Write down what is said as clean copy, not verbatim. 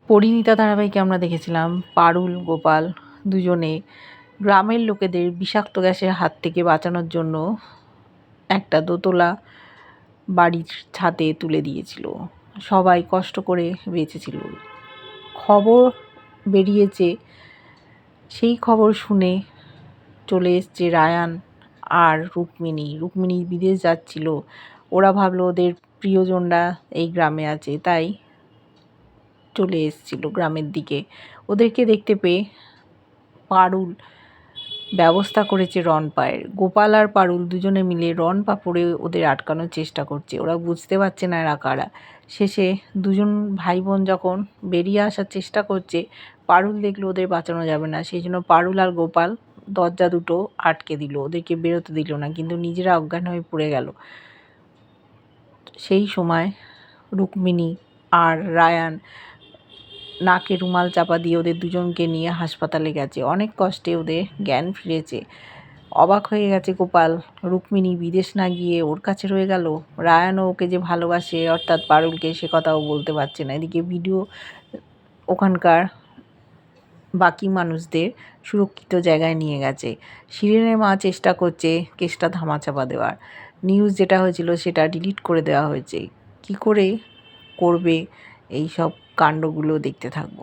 পরিণীতা ধারাবাহিকে আমরা দেখেছিলাম পারুল গোপাল দুজনে গ্রামের লোকেদের বিষাক্ত গ্যাসের হাত থেকে বাঁচানোর জন্য একটা দোতলা বাড়ির ছাদে তুলে দিয়েছিল। সবাই কষ্ট করে বেঁচেছিল। খবর বেরিয়েছে, সেই খবর শুনে চলে এসছে রায়ান আর রুক্মিণী বিদেশ যাচ্ছিল। ওরা ভাবলো ওদের প্রিয়জনরা এই গ্রামে আছে, তাই চলে এসেছিল গ্রামের দিকে। ওদেরকে দেখতে পেয়ে পারুল ব্যবস্থা করেছে রণপায়ের। গোপাল আর পারুল দুজনে মিলে রণপা পড়ে ওদের আটকানোর চেষ্টা করছে। ওরা বুঝতে পারছে না এরা কারা। শেষে দুজন ভাই বোন যখন বেরিয়ে আসার চেষ্টা করছে, পারুল দেখলো ওদের বাঁচানো যাবে না, সেই জন্য পারুল আর গোপাল দরজা দুটো আটকে দিল, ওদেরকে বেরোতে দিল না, কিন্তু নিজেরা অজ্ঞান হয়ে পড়ে গেল। সেই সময় রুক্মিণী আর রায়ান নাকে রুমাল চাপা দিয়ে ওদের দুজনকে নিয়ে হাসপাতালে গেছে। অনেক কষ্টে ওদের জ্ঞান ফিরেছে। অবাক হয়ে গেছে গোপাল, রুক্মিণী বিদেশ না গিয়ে ওর কাছে রয়ে গেল। রায়ানও ওকে যে ভালোবাসে, অর্থাৎ পারুলকে, সে কথাও বলতে পারছে না। এদিকে ভিডিও ওখানকার বাকি মানুষদের সুরক্ষিত জায়গায় নিয়ে গেছে। শিরিনের মা চেষ্টা করছে কেসটা ধামাচাপা দেওয়ার। নিউজ যেটা হয়েছিল সেটা ডিলিট করে দেওয়া হয়েছে। কি করে করবে এই সব কাণ্ডগুলো দেখতে থাকবো।